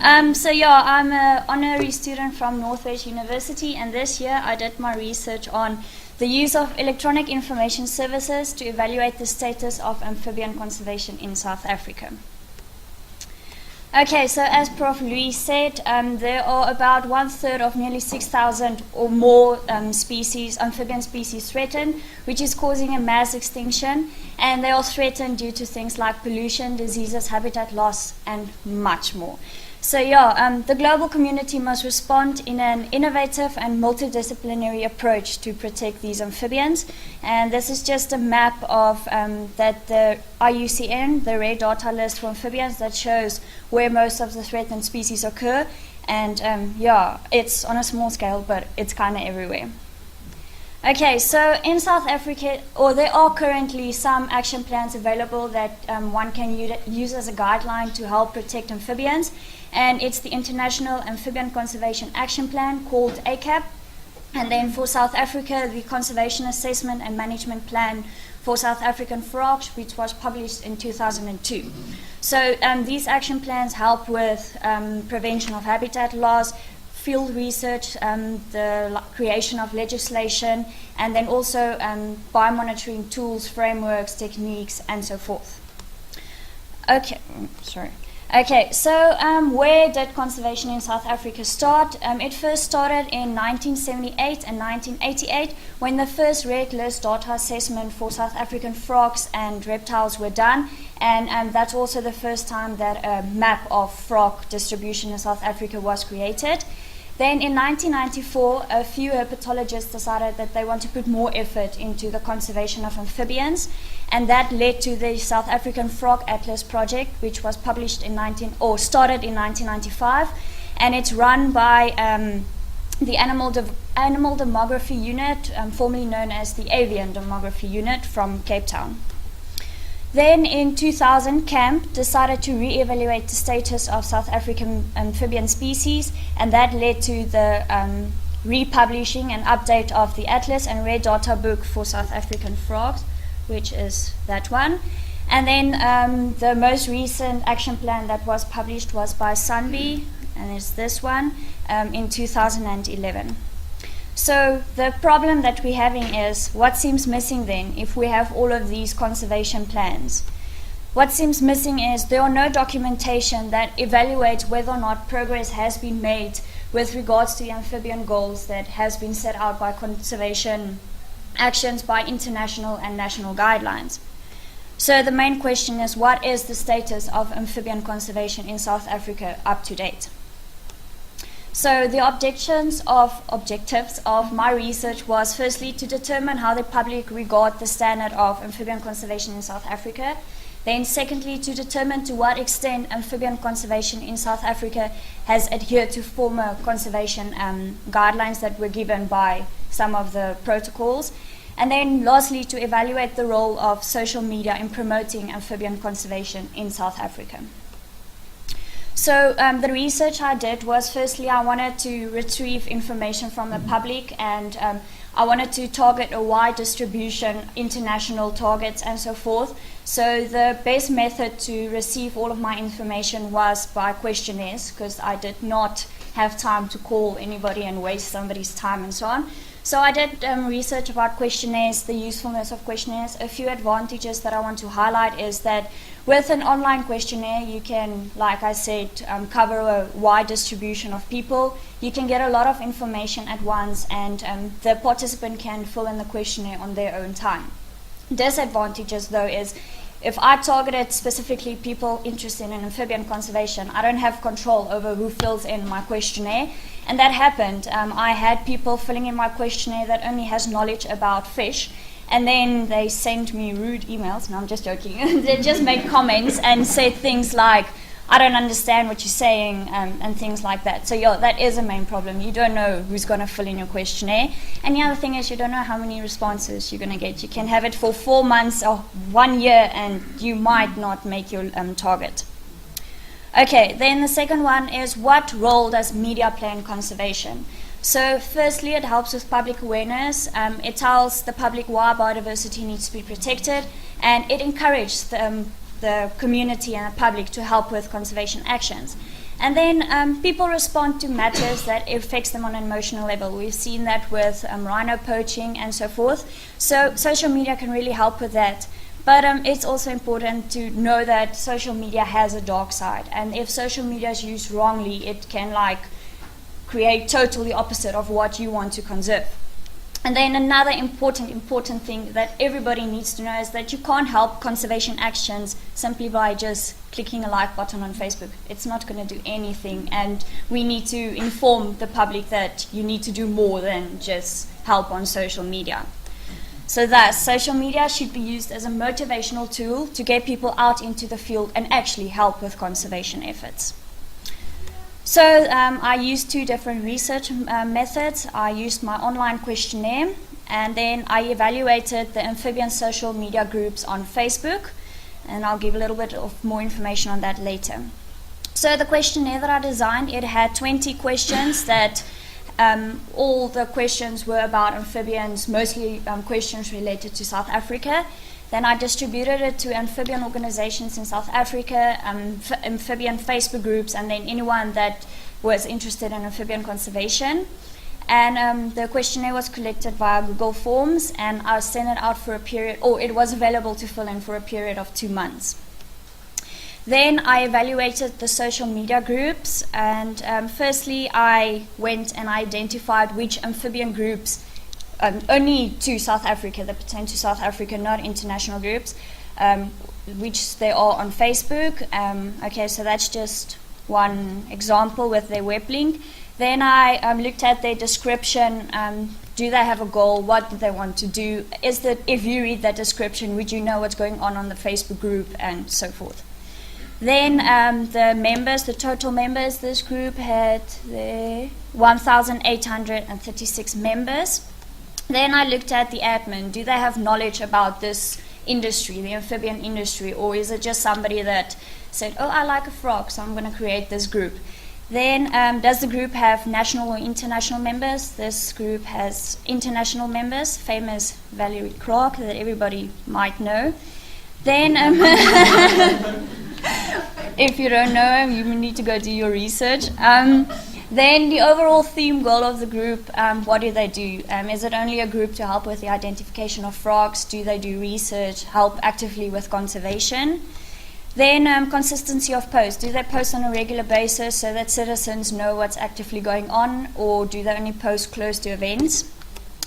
So yeah, I'm an honorary student from Northwest University, and this year I did my research on the use of electronic information services to evaluate the status of amphibian conservation in South Africa. Okay, so as Prof. Louis said, there are about 1/3 of nearly 6,000 or more amphibian species threatened, which is causing a mass extinction, and they are threatened due to things like pollution, diseases, habitat loss, and much more. So yeah, the global community must respond in an innovative and multidisciplinary approach to protect these amphibians. And this is just a map of that the IUCN, the Red Data List for amphibians, that shows where most of the threatened species occur. And yeah, it's on a small scale, but it's kind of everywhere. Okay, so in South Africa, there are currently some action plans available that one can use as a guideline to help protect amphibians, and it's the International Amphibian Conservation Action Plan, called ACAP, and then for South Africa, the Conservation Assessment and Management Plan for South African frogs, which was published in 2002. So these action plans help with prevention of habitat loss, field research, the creation of legislation, and then also biomonitoring tools, frameworks, techniques, and so forth. Okay, Okay, so where did conservation in South Africa start? It first started in 1978 and 1988 when the first Red List data assessment for South African frogs and reptiles were done, and that's also the first time that a map of frog distribution in South Africa was created. Then in 1994, a few herpetologists decided that they want to put more effort into the conservation of amphibians, and that led to the South African Frog Atlas project, which was published started in 1995, and it's run by the Animal Demography Unit, formerly known as the Avian Demography Unit from Cape Town. Then in 2000, CAMP decided to re-evaluate the status of South African amphibian species, and that led to the republishing and update of the Atlas and Red Data book for South African frogs, which is that one. And then the most recent action plan that was published was by Sunby, and it's this one, in 2011. So the problem that we're having is, what seems missing then if we have all of these conservation plans? What seems missing is there are no documentation that evaluates whether or not progress has been made with regards to the amphibian goals that has been set out by conservation actions by international and national guidelines. So the main question is, what is the status of amphibian conservation in South Africa up to date? So the objectives of my research was firstly to determine how the public regard the standard of amphibian conservation in South Africa. Then secondly, to determine to what extent amphibian conservation in South Africa has adhered to former conservation guidelines that were given by some of the protocols. And then lastly, to evaluate the role of social media in promoting amphibian conservation in South Africa. So the research I did was, firstly, I wanted to retrieve information from the public, and I wanted to target a wide distribution, international targets, and so forth. So the best method to receive all of my information was by questionnaires, because I did not have time to call anybody and waste somebody's time and so on. So I did research about questionnaires, the usefulness of questionnaires. A few advantages that I want to highlight is that with an online questionnaire, you can, like I said, cover a wide distribution of people. You can get a lot of information at once, and the participant can fill in the questionnaire on their own time. Disadvantages, though, is if I targeted specifically people interested in amphibian conservation, I don't have control over who fills in my questionnaire. And that happened. I had people filling in my questionnaire that only has knowledge about fish, and then they sent me rude emails. No, I'm just joking. They just made comments and said things like, I don't understand what you're saying, and things like that. So yeah, that is a main problem. You don't know who's going to fill in your questionnaire. And the other thing is, you don't know how many responses you're going to get. You can have it for 4 months or 1 year, and you might not make your target. Okay, then the second one is, what role does media play in conservation? So firstly, it helps with public awareness. It tells the public why biodiversity needs to be protected, and it encourages the community and the public to help with conservation actions. And then people respond to matters that affects them on an emotional level. We've seen that with rhino poaching and so forth. So social media can really help with that. But it's also important to know that social media has a dark side. And if social media is used wrongly, it can create totally opposite of what you want to conserve. And then another important thing that everybody needs to know is that you can't help conservation actions simply by just clicking a like button on Facebook. It's not going to do anything, and we need to inform the public that you need to do more than just help on social media. So thus, social media should be used as a motivational tool to get people out into the field and actually help with conservation efforts. So I used two different research methods. I used my online questionnaire, and then I evaluated the amphibian social media groups on Facebook, and I'll give a little bit of more information on that later. So the questionnaire that I designed, it had 20 questions that all the questions were about amphibians, mostly questions related to South Africa. Then I distributed it to amphibian organizations in South Africa, amphibian Facebook groups, and then anyone that was interested in amphibian conservation. And the questionnaire was collected via Google Forms, and I sent it out for a period, or it was available to fill in for a period of 2 months. Then I evaluated the social media groups, and firstly I went and identified which amphibian groups, only to South Africa, that pertain to South Africa, not international groups, which they are on Facebook. Okay, so that's just one example with their web link. Then I looked at their description. Do they have a goal? What do they want to do? Is that if you read that description, would you know what's going on the Facebook group, and so forth. Then the members, the total members, this group had 1,836 members. Then I looked at the admin. Do they have knowledge about this industry, the amphibian industry, or is it just somebody that said, oh, I like a frog, so I'm going to create this group? Then does the group have national or international members? This group has international members, famous Valerie Clark that everybody might know. Then if you don't know him, you need to go do your research. Then the overall theme goal of the group, what do they do? Is it only a group to help with the identification of frogs? Do they do research, help actively with conservation? Then consistency of posts. Do they post on a regular basis so that citizens know what's actively going on, or do they only post close to events?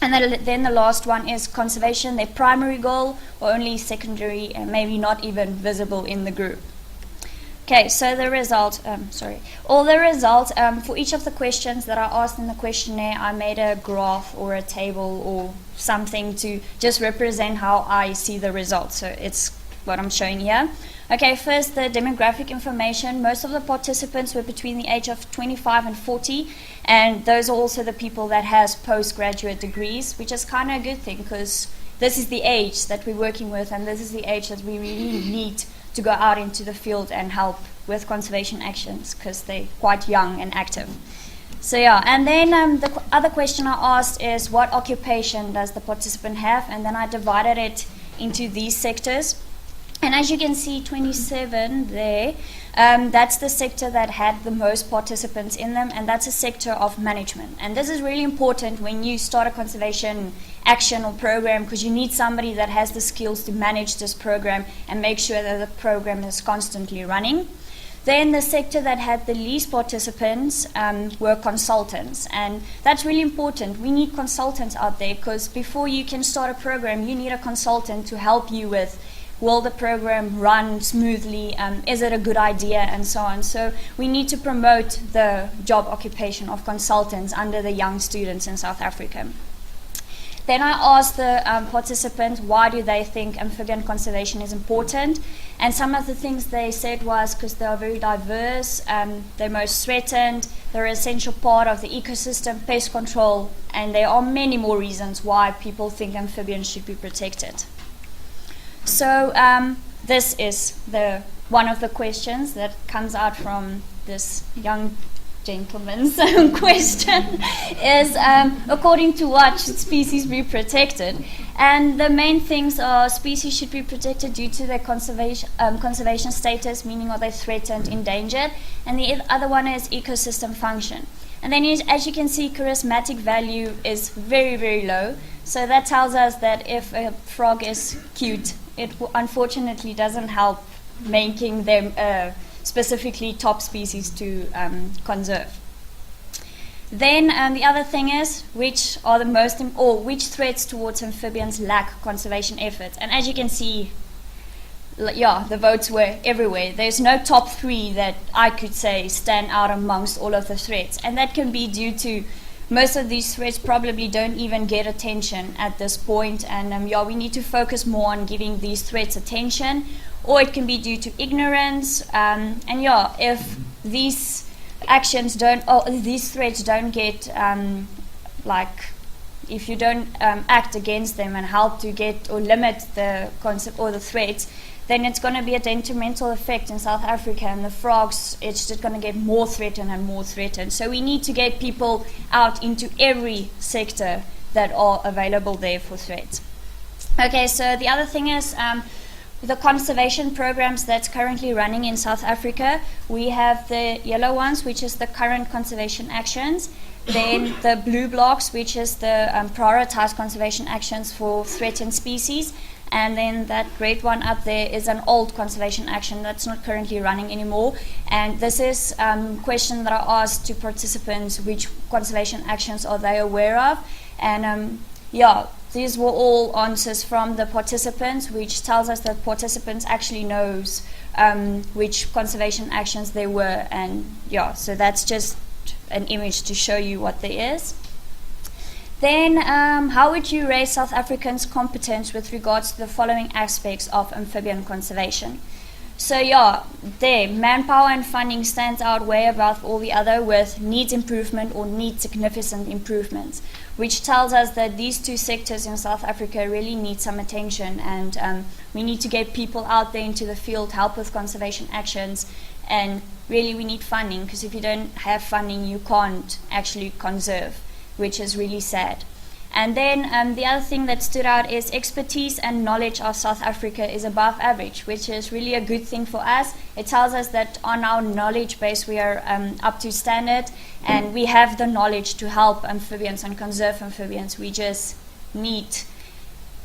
And then the last one is conservation, their primary goal, or only secondary and maybe not even visible in the group. Okay, so the result, all the results, for each of the questions that I asked in the questionnaire, I made a graph or a table or something to just represent how I see the results. So it's what I'm showing here. Okay, first the demographic information. Most of the participants were between the age of 25 and 40, and those are also the people that has postgraduate degrees, which is kind of a good thing because this is the age that we're working with, and this is the age that we really need to go out into the field and help with conservation actions because they're quite young and active. So yeah, and then the other question I asked is what occupation does the participant have, and then I divided it into these sectors. And as you can see, 27 there, that's the sector that had the most participants in them, and that's a sector of management. And this is really important when you start a conservation action or program, because you need somebody that has the skills to manage this program and make sure that the program is constantly running. Then the sector that had the least participants were consultants, and that's really important. We need consultants out there because before you can start a program, you need a consultant to help you with, will the program run smoothly, is it a good idea, and so on. So we need to promote the job occupation of consultants under the young students in South Africa. Then I asked the participants why do they think amphibian conservation is important, and some of the things they said was because they are very diverse, they're most threatened, they're an essential part of the ecosystem, pest control, and there are many more reasons why people think amphibians should be protected. So this is one of the questions that comes out from this young gentleman's question is according to what should species be protected? And the main things are species should be protected due to their conservation status, meaning are they threatened, endangered, and the other one is ecosystem function. And then as you can see, charismatic value is very, very low. So that tells us that if a frog is cute, it unfortunately doesn't help making them specifically top species to conserve. Then the other thing is, which are the most, or which threats towards amphibians lack conservation efforts? And as you can see, yeah, the votes were everywhere. There's no top 3 that I could say stand out amongst all of the threats. And that can be due to most of these threats probably don't even get attention at this point. And yeah, we need to focus more on giving these threats attention. Or it can be due to ignorance. And yeah, if these actions don't, or these threats don't get, if you don't act against them and help to get or limit the concept or the threats, then it's going to be a detrimental effect in South Africa, and the frogs, it's just going to get more threatened and more threatened. So we need to get people out into every sector that are available there for threats. Okay, so the other thing is the conservation programs that's currently running in South Africa. We have the yellow ones, which is the current conservation actions. Then the blue blocks, which is the prioritized conservation actions for threatened species. And then that great one up there is an old conservation action that's not currently running anymore. And this is a question that I asked to participants, which conservation actions are they aware of. And yeah, these were all answers from the participants, which tells us that participants actually knows which conservation actions there were. And yeah, so that's just an image to show you what there is. Then, how would you rate South Africans' competence with regards to the following aspects of amphibian conservation? So yeah, there, manpower and funding stands out way above all the other with needs improvement or needs significant improvements, which tells us that these two sectors in South Africa really need some attention, and we need to get people out there into the field, help with conservation actions, and really we need funding, because if you don't have funding, you can't actually conserve, which is really sad. And then the other thing that stood out is expertise and knowledge of South Africa is above average, which is really a good thing for us. It tells us that on our knowledge base we are up to standard, and we have the knowledge to help amphibians and conserve amphibians. We just need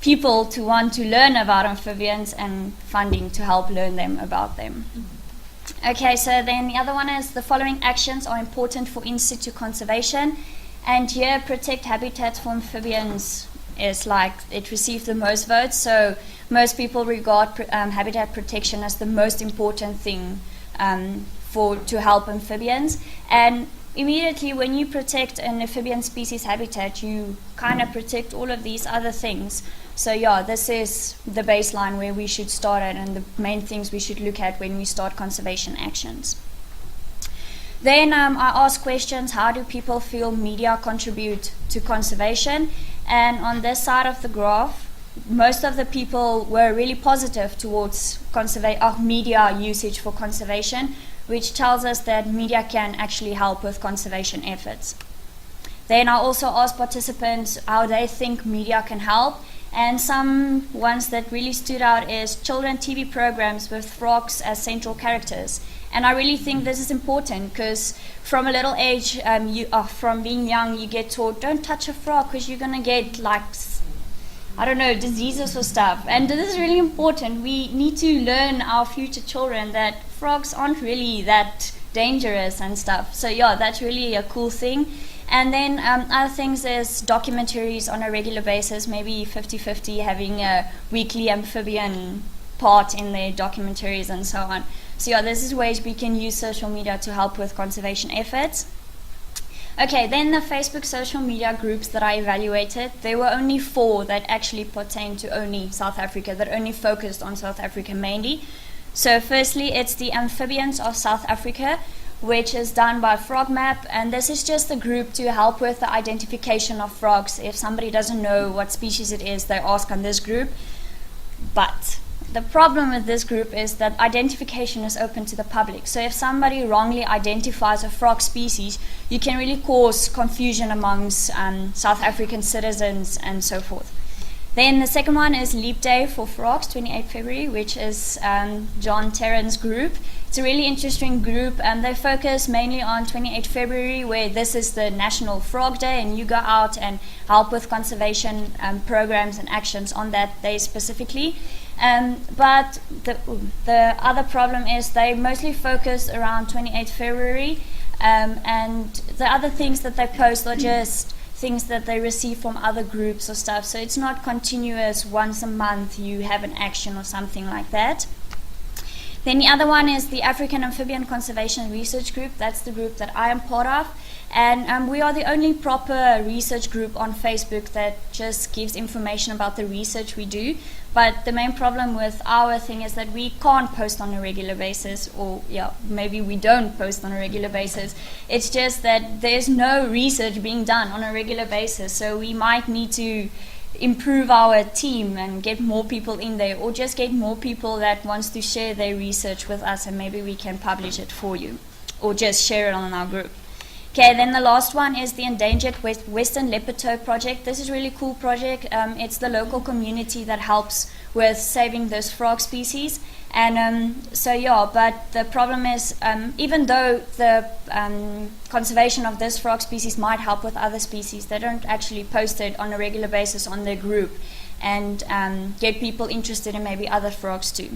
people to want to learn about amphibians and funding to help learn them about them. Okay, so then the other one is the following actions are important for in situ conservation. And here, protect habitats for amphibians is like, it received the most votes. So most people regard habitat protection as the most important thing to help amphibians. And immediately when you protect an amphibian species habitat, you kind of protect all of these other things. So yeah, this is the baseline where we should start at, and the main things we should look at when we start conservation actions. Then I asked questions, how do people feel media contribute to conservation? And on this side of the graph, most of the people were really positive towards media usage for conservation, which tells us that media can actually help with conservation efforts. Then I also asked participants how they think media can help. And some ones that really stood out is children TV programs with frogs as central characters. And I really think this is important because from a little age, from being young, you get taught, don't touch a frog because you're going to get diseases or stuff. And this is really important. We need to learn our future children that frogs aren't really that dangerous and stuff. So yeah, that's really a cool thing. And then other things is documentaries on a regular basis, maybe 50-50, having a weekly amphibian part in their documentaries and so on. So yeah, this is ways we can use social media to help with conservation efforts. Okay, then the Facebook social media groups that I evaluated, there were only 4 that actually pertain to only South Africa, that only focused on South Africa mainly. So firstly, it's the Amphibians of South Africa, which is done by FrogMap, and this is just a group to help with the identification of frogs. If somebody doesn't know what species it is, they ask on this group. But the problem with this group is that identification is open to the public. So if somebody wrongly identifies a frog species, you can really cause confusion amongst South African citizens and so forth. Then the second one is Leap Day for Frogs, 28 February, which is John Terran's group. It's a really interesting group, and they focus mainly on 28 February, where this is the National Frog Day, and you go out and help with conservation programs and actions on that day specifically. But the other problem is they mostly focus around 28 February, and the other things that they post are just things that they receive from other groups or stuff. So it's not continuous, once a month you have an action or something like that. Then the other one is the African Amphibian Conservation Research Group. That's the group that I am part of. And we are the only proper research group on Facebook that just gives information about the research we do. But the main problem with our thing is that we can't post on a regular basis, or maybe we don't post on a regular basis. It's just that there's no research being done on a regular basis. So we might need to improve our team and get more people in there, or just get more people that wants to share their research with us, and maybe we can publish it for you, or just share it on our group. Okay, then the last one is the Endangered Western Leopard Toe project. This is a really cool project. It's the local community that helps with saving this frog species. And but the problem is, even though the conservation of this frog species might help with other species, they don't actually post it on a regular basis on their group and get people interested in maybe other frogs too.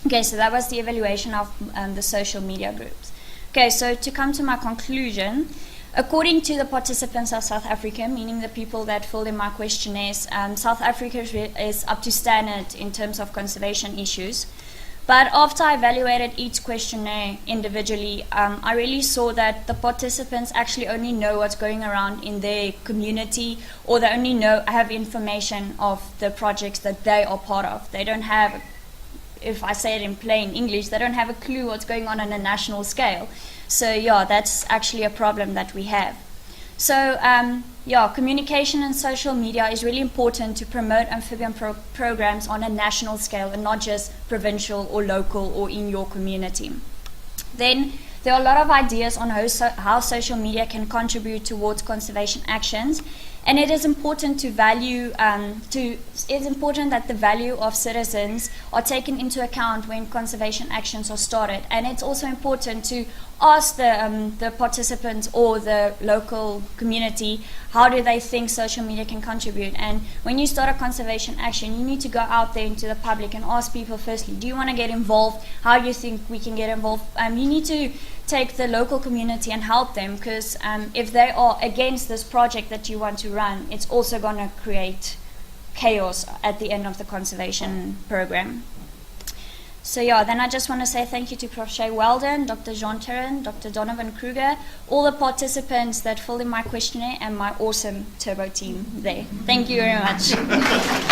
Okay, so that was the evaluation of the social media groups. Okay, so to come to my conclusion, according to the participants of South Africa, meaning the people that filled in my questionnaires, South Africa is up to standard in terms of conservation issues. But after I evaluated each questionnaire individually, I really saw that the participants actually only know what's going around in their community, or they only have information of the projects that they are part of. They don't have, if I say it in plain English, they don't have a clue what's going on a national scale. So that's actually a problem that we have. So communication and social media is really important to promote amphibian programs on a national scale, and not just provincial or local or in your community. Then there are a lot of ideas on how social media can contribute towards conservation actions. And it is important to value. It's important that the value of citizens are taken into account when conservation actions are started. And it's also important to ask the participants or the local community, how do they think social media can contribute? And when you start a conservation action, you need to go out there into the public and ask people firstly, do you want to get involved? How do you think we can get involved? You need to take the local community and help them, because if they are against this project that you want to run, it's also going to create chaos at the end of the conservation program. So then I just want to say thank you to Prof. Shay Weldon, Dr. Jean Terran, Dr. Donovan Kruger, all the participants that filled in my questionnaire, and my awesome Turbo team there. Thank you very much.